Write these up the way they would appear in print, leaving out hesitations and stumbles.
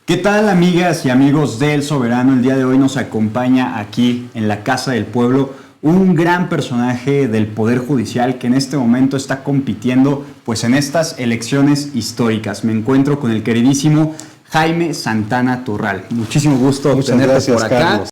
¿Qué tal, amigas y amigos del Soberano? El día de hoy nos acompaña aquí en la Casa del Pueblo un gran personaje del Poder Judicial que en este momento está compitiendo pues en estas elecciones históricas. Me encuentro con el queridísimo Jaime Santana Turral. Muchísimo gusto tenerte por acá. Carlos.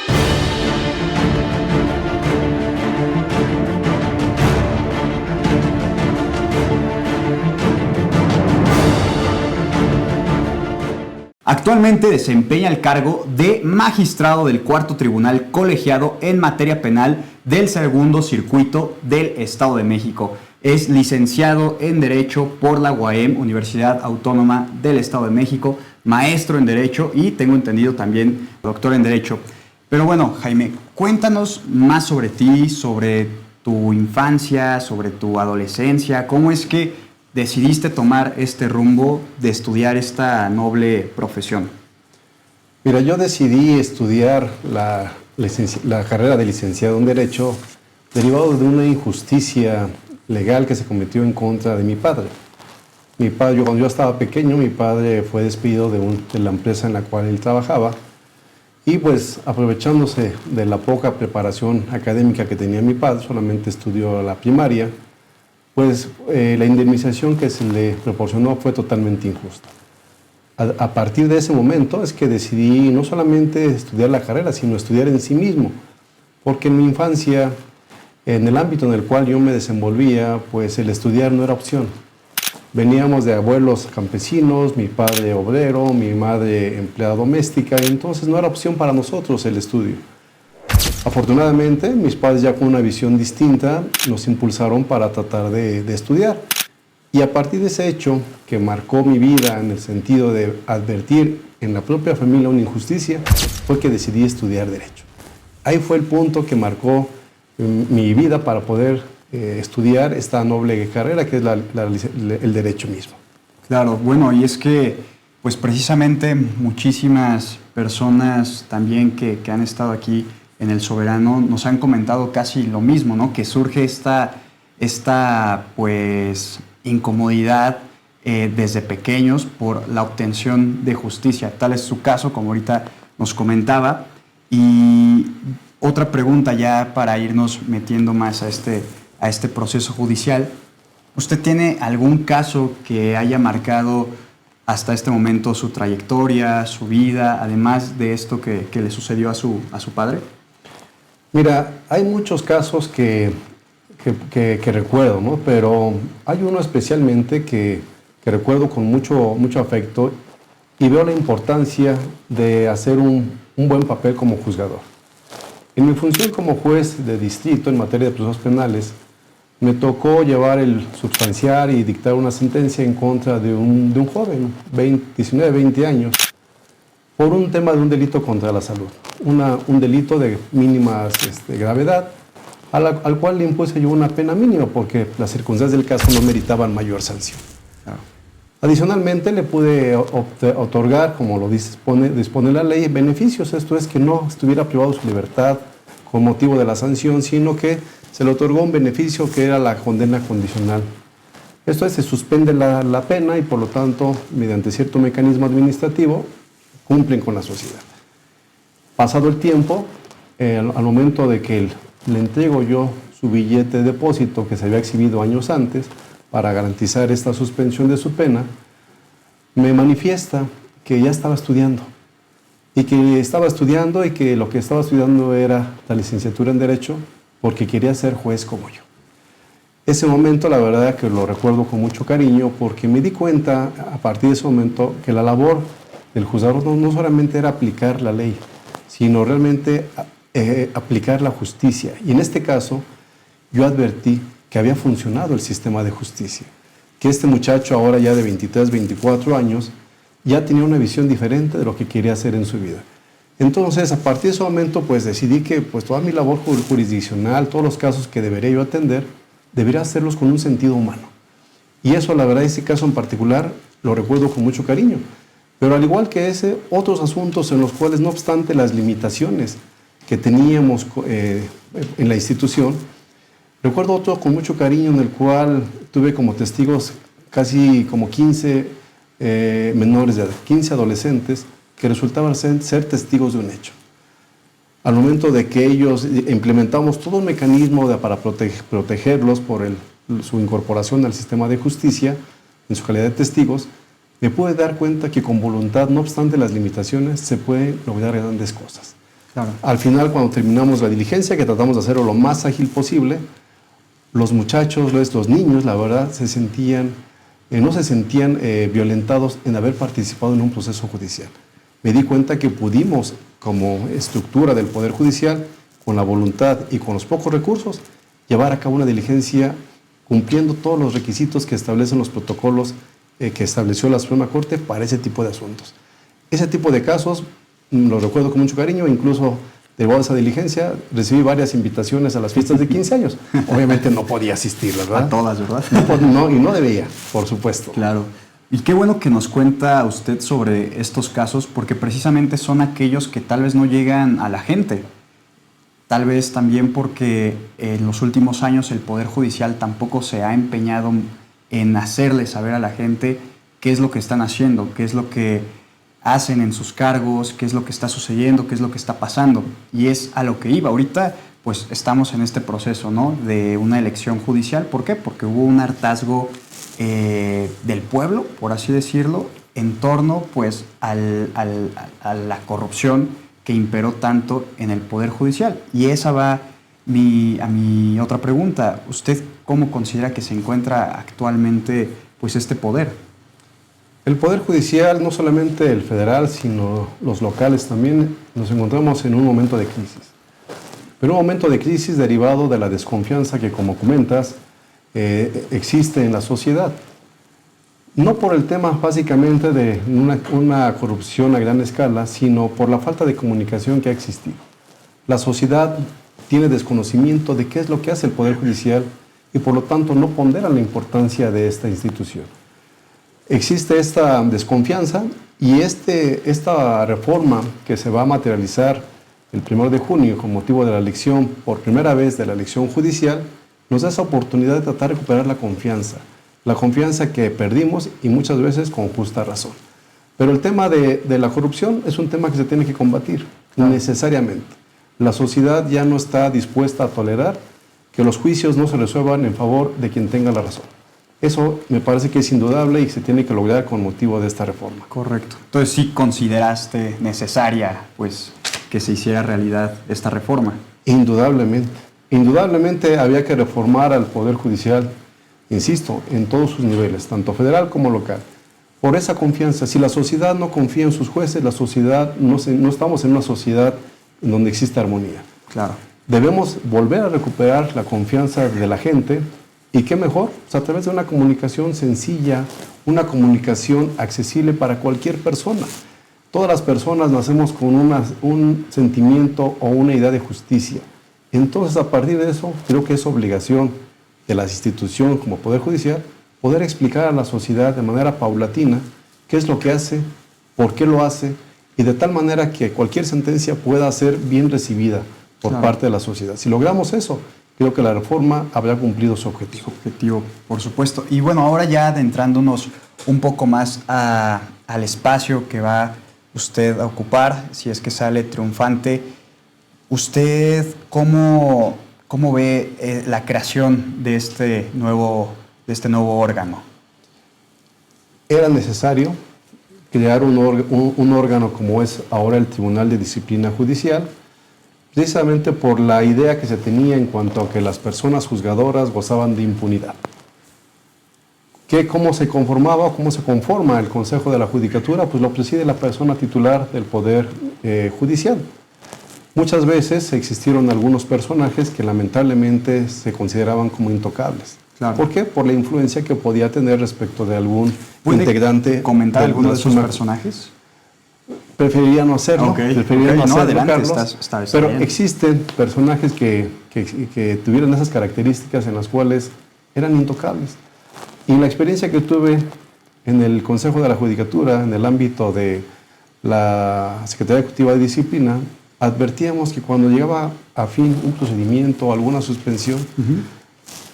Actualmente desempeña el cargo de magistrado del Cuarto Tribunal Colegiado en materia penal del Segundo Circuito del Estado de México. Es licenciado en Derecho por la UAM, Universidad Autónoma del Estado de México, maestro en Derecho y tengo entendido también doctor en Derecho. Pero bueno, Jaime, cuéntanos más sobre ti, sobre tu infancia, sobre tu adolescencia. ¿Cómo es que decidiste tomar este rumbo de estudiar esta noble profesión? Mira, yo decidí estudiar la carrera de licenciado en Derecho derivado de una injusticia legal que se cometió en contra de mi padre. Cuando yo estaba pequeño, mi padre fue despedido de la empresa en la cual él trabajaba y pues aprovechándose de la poca preparación académica que tenía mi padre, solamente estudió la primaria, pues la indemnización que se le proporcionó fue totalmente injusta. A partir de ese momento es que decidí no solamente estudiar la carrera, sino estudiar en sí mismo, porque en mi infancia, en el ámbito en el cual yo me desenvolvía, pues el estudiar no era opción. Veníamos de abuelos campesinos, mi padre obrero, mi madre empleada doméstica, y entonces no era opción para nosotros el estudio. Afortunadamente, mis padres ya con una visión distinta nos impulsaron para tratar de estudiar. Y a partir de ese hecho que marcó mi vida en el sentido de advertir en la propia familia una injusticia, fue que decidí estudiar Derecho. Ahí fue el punto que marcó mi vida para poder estudiar esta noble carrera que es el Derecho mismo. Claro, bueno, y es que pues precisamente muchísimas personas también que han estado aquí en El Soberano nos han comentado casi lo mismo, ¿no? Que surge esta pues incomodidad desde pequeños por la obtención de justicia. Tal es su caso, como ahorita nos comentaba. Y otra pregunta ya para irnos metiendo más a este proceso judicial. ¿Usted tiene algún caso que haya marcado hasta este momento su trayectoria, su vida, además de esto que le sucedió a su padre? Mira, hay muchos casos que recuerdo, ¿no? Pero hay uno especialmente que recuerdo con mucho afecto y veo la importancia de hacer un buen papel como juzgador. En mi función como juez de distrito en materia de procesos penales, me tocó llevar substanciar y dictar una sentencia en contra de un joven, 19, 20 años, por un tema de un delito contra la salud, un delito de mínima gravedad, al cual le impuse yo una pena mínima porque las circunstancias del caso no meritaban mayor sanción. Claro. Adicionalmente le pude otorgar, como lo dispone la ley, beneficios, esto es que no estuviera privado de su libertad con motivo de la sanción, sino que se le otorgó un beneficio que era la condena condicional. Esto es, se suspende la pena y por lo tanto, mediante cierto mecanismo administrativo, cumplen con la sociedad. Pasado el tiempo, al momento de que le entrego yo su billete de depósito que se había exhibido años antes para garantizar esta suspensión de su pena, me manifiesta que ya estaba estudiando y que lo que estaba estudiando era la licenciatura en Derecho porque quería ser juez como yo. Ese momento, la verdad que lo recuerdo con mucho cariño porque me di cuenta a partir de ese momento que la labor del juzgador no solamente era aplicar la ley, sino realmente aplicar la justicia. Y en este caso, yo advertí que había funcionado el sistema de justicia, que este muchacho ahora ya de 23, 24 años, ya tenía una visión diferente de lo que quería hacer en su vida. Entonces, a partir de ese momento, pues decidí que pues, toda mi labor jurisdiccional, todos los casos que debería yo atender, debería hacerlos con un sentido humano. Y eso, la verdad, ese caso en particular, lo recuerdo con mucho cariño. Pero al igual que otros asuntos en los cuales, no obstante las limitaciones que teníamos en la institución, recuerdo otro con mucho cariño en el cual tuve como testigos casi como 15 menores de edad, 15 adolescentes que resultaban ser testigos de un hecho. Al momento de que ellos implementamos todo un mecanismo para protegerlos por su incorporación al sistema de justicia, en su calidad de testigos, me pude dar cuenta que con voluntad, no obstante las limitaciones, se pueden lograr grandes cosas. Claro. Al final, cuando terminamos la diligencia, que tratamos de hacerlo lo más ágil posible, los muchachos, los niños, la verdad, no se sentían violentados en haber participado en un proceso judicial. Me di cuenta que pudimos, como estructura del Poder Judicial, con la voluntad y con los pocos recursos, llevar a cabo una diligencia cumpliendo todos los requisitos que establecen los protocolos que estableció la Suprema Corte para ese tipo de asuntos. Ese tipo de casos los recuerdo con mucho cariño, incluso derivado de esa diligencia, recibí varias invitaciones a las fiestas de 15 años. Obviamente no podía asistir, ¿verdad? A todas, ¿verdad? No, y no debía, por supuesto. Claro. Y qué bueno que nos cuenta usted sobre estos casos, porque precisamente son aquellos que tal vez no llegan a la gente. Tal vez también porque en los últimos años el Poder Judicial tampoco se ha empeñado en hacerle saber a la gente qué es lo que están haciendo, qué es lo que hacen en sus cargos, qué es lo que está sucediendo, qué es lo que está pasando. Y es a lo que iba. Ahorita pues estamos en este proceso, ¿no?, de una elección judicial. ¿Por qué? Porque hubo un hartazgo del pueblo, por así decirlo, en torno pues a la corrupción que imperó tanto en el Poder Judicial. Y esa va a mi otra pregunta. ¿Usted cómo considera que se encuentra actualmente pues este poder? El Poder Judicial, no solamente el federal, sino los locales también, nos encontramos en un momento de crisis. Pero un momento de crisis derivado de la desconfianza que, como comentas, existe en la sociedad. No por el tema básicamente de una corrupción a gran escala, sino por la falta de comunicación que ha existido. La sociedad tiene desconocimiento de qué es lo que hace el Poder Judicial y por lo tanto no pondera la importancia de esta institución. Existe esta desconfianza y esta reforma que se va a materializar el 1 de junio con motivo de la elección, por primera vez de la elección judicial, nos da esa oportunidad de tratar de recuperar la confianza que perdimos y muchas veces con justa razón. Pero el tema de la corrupción es un tema que se tiene que combatir necesariamente. La sociedad ya no está dispuesta a tolerar que los juicios no se resuelvan en favor de quien tenga la razón. Eso me parece que es indudable y se tiene que lograr con motivo de esta reforma. Correcto. Entonces sí consideraste necesaria pues que se hiciera realidad esta reforma. Indudablemente. Indudablemente había que reformar al Poder Judicial, insisto, en todos sus niveles, tanto federal como local. Por esa confianza, si la sociedad no confía en sus jueces, la sociedad no estamos en una sociedad en donde existe armonía. Claro. Debemos volver a recuperar la confianza de la gente. ¿Y qué mejor? Pues a través de una comunicación sencilla, una comunicación accesible para cualquier persona. Todas las personas nacemos con un sentimiento o una idea de justicia. Entonces, a partir de eso, creo que es obligación de las instituciones como Poder Judicial poder explicar a la sociedad de manera paulatina qué es lo que hace, por qué lo hace, y de tal manera que cualquier sentencia pueda ser bien recibida por parte de la sociedad. Si logramos eso, creo que la reforma habrá cumplido su objetivo. Su objetivo, por supuesto. Y bueno, ahora ya adentrándonos un poco más al espacio que va usted a ocupar, si es que sale triunfante, ¿usted cómo ve la creación de este nuevo órgano? Era necesario crear un órgano como es ahora el Tribunal de Disciplina Judicial, precisamente por la idea que se tenía en cuanto a que las personas juzgadoras gozaban de impunidad. ¿Cómo se conformaba o cómo se conforma el Consejo de la Judicatura? Pues lo preside la persona titular del Poder Judicial. Muchas veces existieron algunos personajes que lamentablemente se consideraban como intocables. Claro. ¿Por qué? Por la influencia que podía tener respecto de algún integrante. ¿Comentar alguno de esos personajes? Preferiría no hacerlo, preferiría no hacerlo, adelante, Carlos, pero bien. Existen personajes que tuvieron esas características en las cuales eran intocables. Y la experiencia que tuve en el Consejo de la Judicatura, en el ámbito de la Secretaría Ejecutiva de Disciplina, advertíamos que cuando llegaba a fin un procedimiento o alguna suspensión,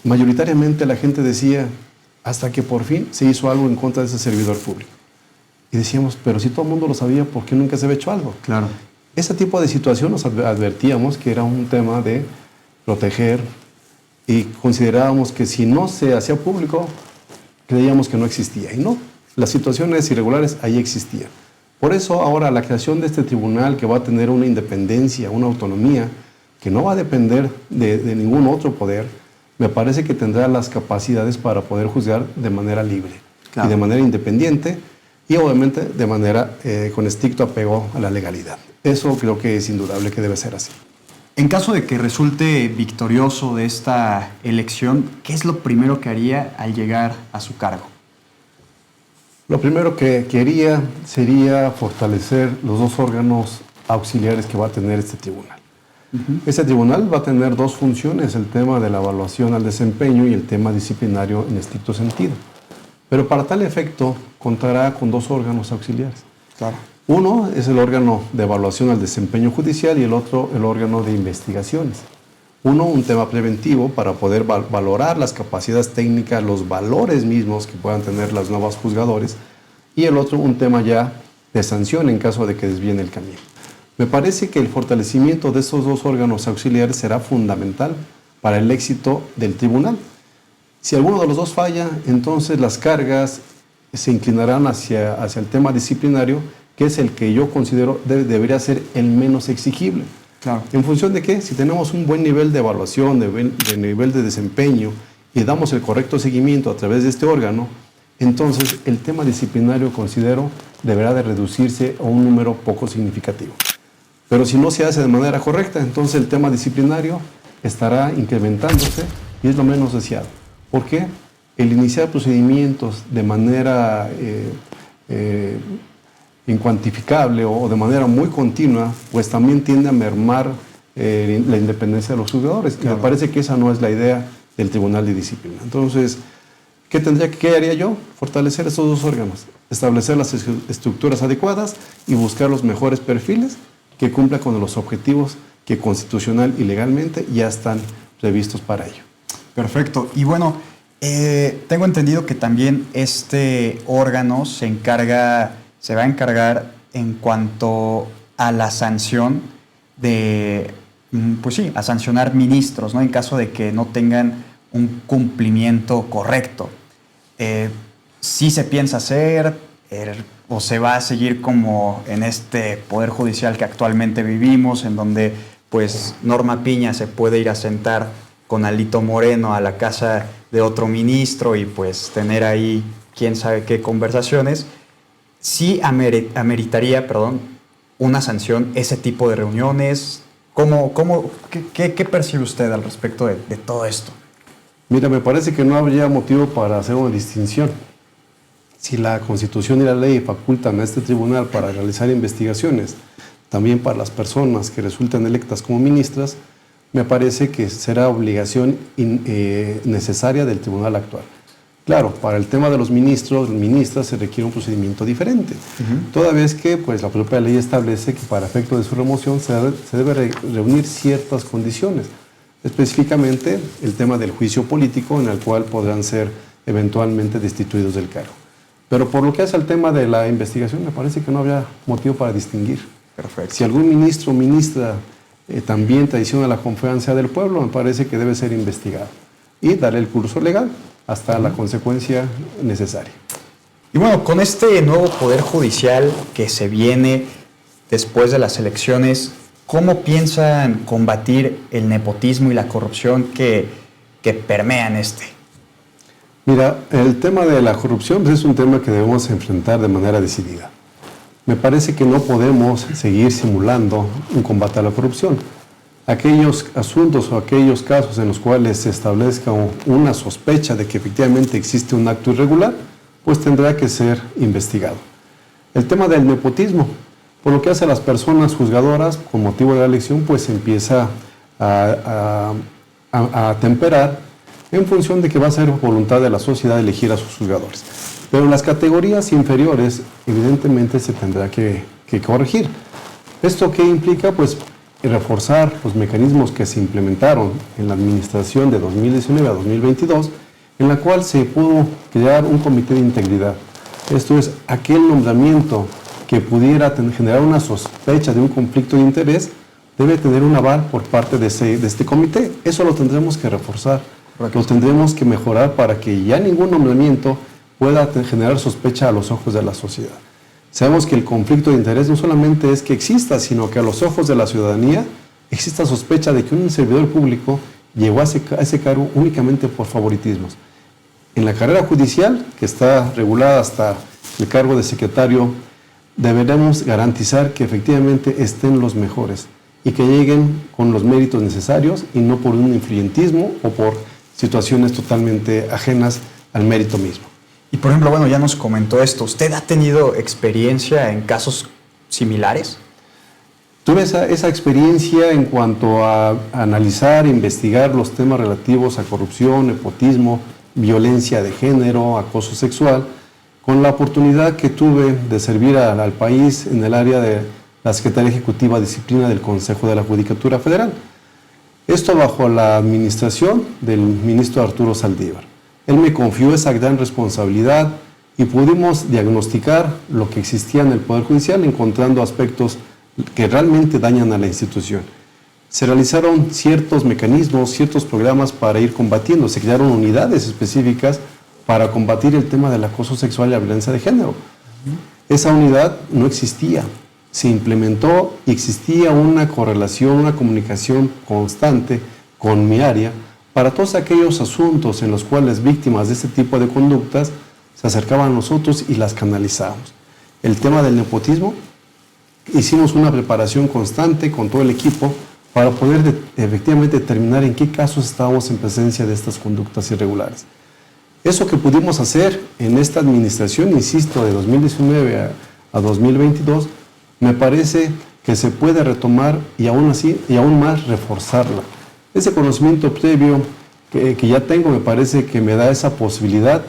mayoritariamente la gente decía hasta que por fin se hizo algo en contra de ese servidor público. Y decíamos, pero si todo el mundo lo sabía, ¿por qué nunca se había hecho algo? Claro. Ese tipo de situación nos advertíamos que era un tema de proteger y considerábamos que si no se hacía público, creíamos que no existía. Y no, las situaciones irregulares ahí existían. Por eso ahora la creación de este tribunal que va a tener una independencia, una autonomía, que no va a depender de ningún otro poder, me parece que tendrá las capacidades para poder juzgar de manera libre y de manera independiente y obviamente de manera con estricto apego a la legalidad. Eso creo que es indudable que debe ser así. En caso de que resulte victorioso de esta elección, ¿qué es lo primero que haría al llegar a su cargo? Lo primero que quería sería fortalecer los dos órganos auxiliares que va a tener este tribunal. Este tribunal va a tener dos funciones, el tema de la evaluación al desempeño y el tema disciplinario en estricto sentido. Pero para tal efecto contará con dos órganos auxiliares. Claro. Uno es el órgano de evaluación al desempeño judicial y el otro el órgano de investigaciones. Uno, un tema preventivo para poder valorar las capacidades técnicas, los valores mismos que puedan tener los nuevos juzgadores, y el otro, un tema ya de sanción en caso de que desvíen el camino. Me parece que el fortalecimiento de estos dos órganos auxiliares será fundamental para el éxito del tribunal. Si alguno de los dos falla, entonces las cargas se inclinarán hacia el tema disciplinario, que es el que yo considero debería ser el menos exigible. Claro. ¿En función de qué? Si tenemos un buen nivel de evaluación, de nivel de desempeño y damos el correcto seguimiento a través de este órgano, entonces el tema disciplinario, considero, deberá de reducirse a un número poco significativo. Pero si no se hace de manera correcta, entonces el tema disciplinario estará incrementándose y es lo menos deseado. ¿Por qué? El iniciar procedimientos de manera incuantificable o de manera muy continua, pues también tiende a mermar la independencia de los juzgadores. Claro. Y me parece que esa no es la idea del Tribunal de Disciplina. Entonces, ¿qué haría yo? Fortalecer estos dos órganos, establecer las estructuras adecuadas y buscar los mejores perfiles que cumplan con los objetivos que constitucional y legalmente ya están previstos para ello. Perfecto. Y bueno, tengo entendido que también este órgano se va a encargar en cuanto a la sanción a sancionar ministros, ¿no? En caso de que no tengan un cumplimiento correcto. ¿Sí se piensa hacer o se va a seguir como en este poder judicial que actualmente vivimos, en donde pues Norma Piña se puede ir a sentar con Alito Moreno a la casa de otro ministro y pues tener ahí quién sabe qué conversaciones? Sí ameritaría, una sanción ese tipo de reuniones. ¿Qué percibe usted al respecto de todo esto? Mira, me parece que no habría motivo para hacer una distinción. Si la Constitución y la ley facultan a este tribunal para realizar investigaciones, también para las personas que resultan electas como ministras, me parece que será obligación necesaria del tribunal actual. Claro, para el tema de los ministros, ministras, se requiere un procedimiento diferente. Toda vez que pues, la propia ley establece que para efecto de su remoción se debe reunir ciertas condiciones. Específicamente el tema del juicio político en el cual podrán ser eventualmente destituidos del cargo. Pero por lo que hace al tema de la investigación, me parece que no habría motivo para distinguir. Perfecto. Si algún ministro o ministra también traiciona la confianza del pueblo, me parece que debe ser investigado y darle el curso legal hasta la consecuencia necesaria. Y bueno, con este nuevo Poder Judicial que se viene después de las elecciones, ¿cómo piensan combatir el nepotismo y la corrupción que permean este? Mira, el tema de la corrupción pues, es un tema que debemos enfrentar de manera decidida. Me parece que no podemos seguir simulando un combate a la corrupción. Aquellos asuntos o aquellos casos en los cuales se establezca una sospecha de que efectivamente existe un acto irregular, pues tendrá que ser investigado. El tema del nepotismo, por lo que hace a las personas juzgadoras con motivo de la elección, pues empieza a temperar en función de que va a ser voluntad de la sociedad elegir a sus juzgadores. Pero en las categorías inferiores, evidentemente se tendrá que corregir. ¿Esto qué implica? Pues reforzar los mecanismos que se implementaron en la administración de 2019 a 2022, en la cual se pudo crear un comité de integridad, Esto es, aquel nombramiento que pudiera generar una sospecha de un conflicto de interés debe tener un aval por parte de este comité. Eso lo tendremos que reforzar, lo tendremos que mejorar para que ya ningún nombramiento pueda generar sospecha a los ojos de la sociedad. Sabemos que el conflicto de interés no solamente es que exista, sino que a los ojos de la ciudadanía exista sospecha de que un servidor público llegó a ese cargo únicamente por favoritismos. En la carrera judicial, que está regulada hasta el cargo de secretario, deberemos garantizar que efectivamente estén los mejores y que lleguen con los méritos necesarios y no por un influyentismo o por situaciones totalmente ajenas al mérito mismo. Y por ejemplo, bueno, ya nos comentó esto. ¿Usted ha tenido experiencia en casos similares? Tuve esa experiencia en cuanto a analizar e investigar los temas relativos a corrupción, nepotismo, violencia de género, acoso sexual, con la oportunidad que tuve de servir al país en el área de la Secretaría Ejecutiva de Disciplina del Consejo de la Judicatura Federal. Esto bajo la administración del ministro Arturo Saldívar. Él me confió esa gran responsabilidad y pudimos diagnosticar lo que existía en el Poder Judicial, encontrando aspectos que realmente dañan a la institución. Se realizaron ciertos mecanismos, ciertos programas para ir combatiendo. Se crearon unidades específicas para combatir el tema del acoso sexual y la violencia de género. Esa unidad no existía. Se implementó y existía una correlación, una comunicación constante con mi área para todos aquellos asuntos en los cuales víctimas de este tipo de conductas se acercaban a nosotros y las canalizábamos. El tema del nepotismo, hicimos una preparación constante con todo el equipo para poder efectivamente determinar en qué casos estábamos en presencia de estas conductas irregulares. Eso que pudimos hacer en esta administración, insisto, de 2019 a 2022, me parece que se puede retomar y aún así, y aún más reforzarla. Ese conocimiento previo que ya tengo me parece que me da esa posibilidad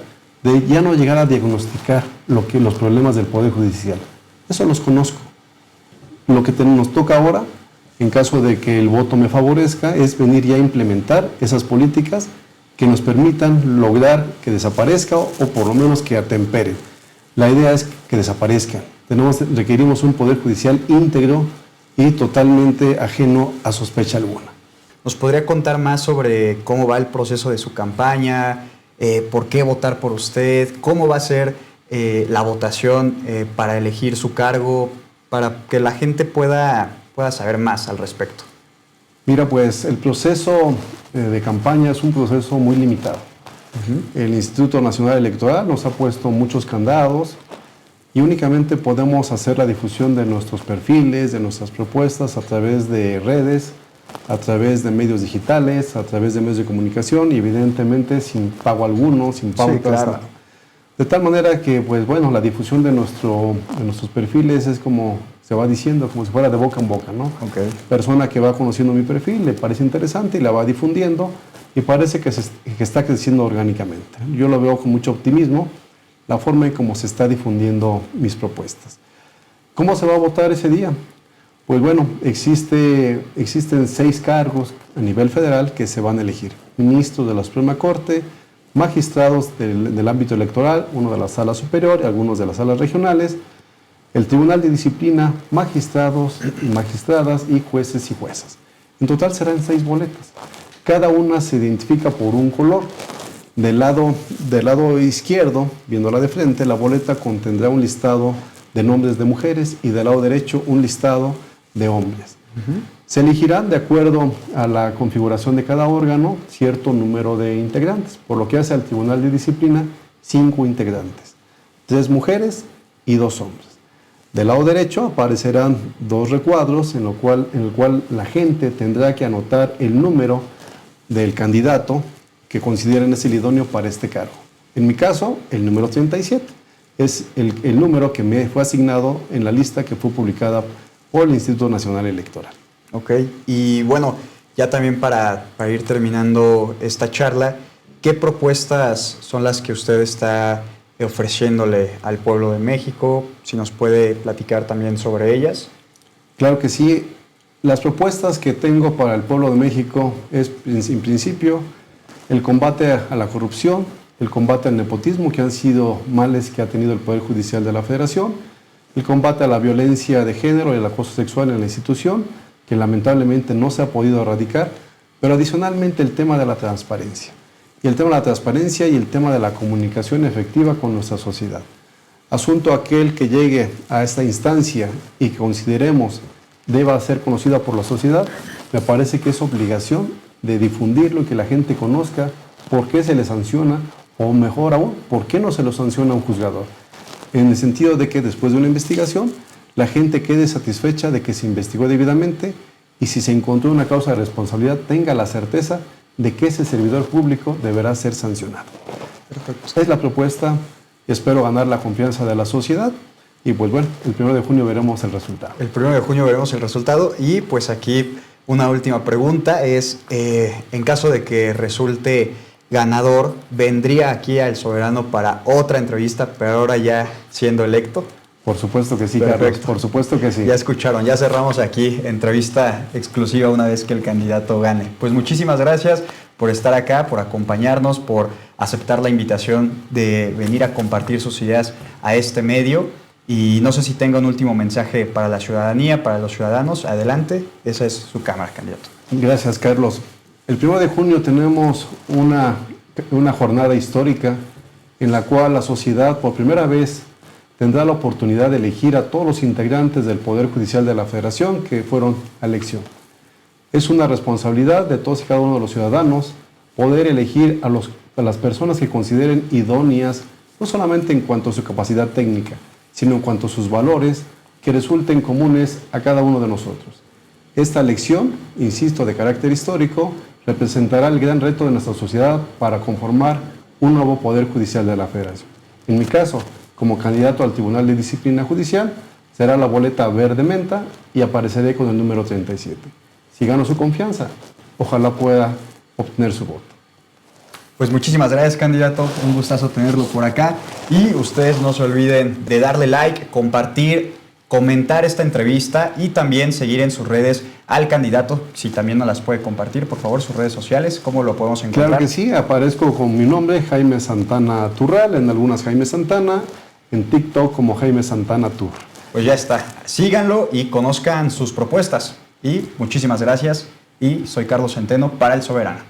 de ya no llegar a diagnosticar los problemas del Poder Judicial. Eso los conozco. Lo que nos toca ahora, en caso de que el voto me favorezca, es venir ya a implementar esas políticas que nos permitan lograr que desaparezca o por lo menos que atemperen. La idea es que desaparezcan. Requerimos un Poder Judicial íntegro y totalmente ajeno a sospecha alguna. ¿Nos podría contar más sobre cómo va el proceso de su campaña? ¿Por qué votar por usted? ¿Cómo va a ser la votación para elegir su cargo? Para que la gente pueda saber más al respecto. Mira, pues el proceso de campaña es un proceso muy limitado. El Instituto Nacional Electoral nos ha puesto muchos candados y únicamente podemos hacer la difusión de nuestros perfiles, de nuestras propuestas a través de redes, a través de medios digitales, a través de medios de comunicación y evidentemente sin pago alguno, sin pautas. Sí, claro. Nada. De tal manera que, pues bueno, la difusión de nuestros perfiles es como se va diciendo, como si fuera de boca en boca, ¿no? Okay. Persona que va conociendo mi perfil, le parece interesante y la va difundiendo y parece que está creciendo orgánicamente. Yo lo veo con mucho optimismo, la forma en cómo se está difundiendo mis propuestas. ¿Cómo se va a votar ese día? Pues bueno, existen 6 cargos a nivel federal que se van a elegir. Ministros de la Suprema Corte, magistrados del ámbito electoral, uno de la sala superior y algunos de las salas regionales, el Tribunal de Disciplina, magistrados y magistradas y jueces y juezas. En total serán 6 boletas. Cada una se identifica por un color. Del lado izquierdo, viéndola de frente, la boleta contendrá un listado de nombres de mujeres y del lado derecho un listado de hombres. Se elegirán de acuerdo a la configuración de cada órgano cierto número de integrantes, por lo que hace al Tribunal de Disciplina 5 integrantes, 3 mujeres y 2 hombres. Del lado derecho aparecerán 2 recuadros en el cual la gente tendrá que anotar el número del candidato que consideren es el idóneo para este cargo. En mi caso, el número 37 es el número que me fue asignado en la lista que fue publicada por el Instituto Nacional Electoral. Ok, y bueno, ya también para ir terminando esta charla, ¿qué propuestas son las que usted está ofreciéndole al pueblo de México? Si nos puede platicar también sobre ellas. Claro que sí. Las propuestas que tengo para el pueblo de México es, en principio, el combate a la corrupción, el combate al nepotismo, que han sido males que ha tenido el Poder Judicial de la Federación, el combate a la violencia de género y el acoso sexual en la institución, que lamentablemente no se ha podido erradicar, pero adicionalmente el tema de la transparencia. Y el tema de la transparencia y el tema de la comunicación efectiva con nuestra sociedad. Asunto aquel que llegue a esta instancia y que consideremos deba ser conocida por la sociedad, me parece que es obligación de difundirlo y que la gente conozca por qué se le sanciona, o mejor aún, por qué no se lo sanciona a un juzgador. En el sentido de que después de una investigación, la gente quede satisfecha de que se investigó debidamente y si se encontró una causa de responsabilidad, tenga la certeza de que ese servidor público deberá ser sancionado. Esta es la propuesta, espero ganar la confianza de la sociedad y pues bueno, el 1 de junio veremos el resultado. El 1 de junio veremos el resultado y pues aquí una última pregunta es, en caso de que resulte ganador, ¿vendría aquí a El Soberano para otra entrevista, pero ahora ya siendo electo? Por supuesto que sí, Perfecto. Carlos, por supuesto que sí. Ya escucharon, ya cerramos aquí entrevista exclusiva una vez que el candidato gane. Pues muchísimas gracias por estar acá, por acompañarnos, por aceptar la invitación de venir a compartir sus ideas a este medio. Y no sé si tenga un último mensaje para la ciudadanía, para los ciudadanos. Adelante, esa es su cámara, candidato. Gracias, Carlos. El 1 de junio tenemos una jornada histórica en la cual la sociedad por primera vez tendrá la oportunidad de elegir a todos los integrantes del Poder Judicial de la Federación que fueron a elección. Es una responsabilidad de todos y cada uno de los ciudadanos poder elegir a las personas que consideren idóneas, no solamente en cuanto a su capacidad técnica, sino en cuanto a sus valores que resulten comunes a cada uno de nosotros. Esta elección, insisto, de carácter histórico, representará el gran reto de nuestra sociedad para conformar un nuevo Poder Judicial de la Federación. En mi caso, como candidato al Tribunal de Disciplina Judicial, será la boleta verde menta y apareceré con el número 37. Si gano su confianza, ojalá pueda obtener su voto. Pues muchísimas gracias, candidato. Un gustazo tenerlo por acá. Y ustedes no se olviden de darle like, compartir, comentar esta entrevista y también seguir en sus redes al candidato. Si también nos las puede compartir, por favor, sus redes sociales, ¿cómo lo podemos encontrar? Claro que sí, aparezco con mi nombre, Jaime Santana Turral, en algunas Jaime Santana, en TikTok como Jaime Santana Tour. Pues ya está. Síganlo y conozcan sus propuestas. Y muchísimas gracias. Y soy Carlos Centeno para El Soberano.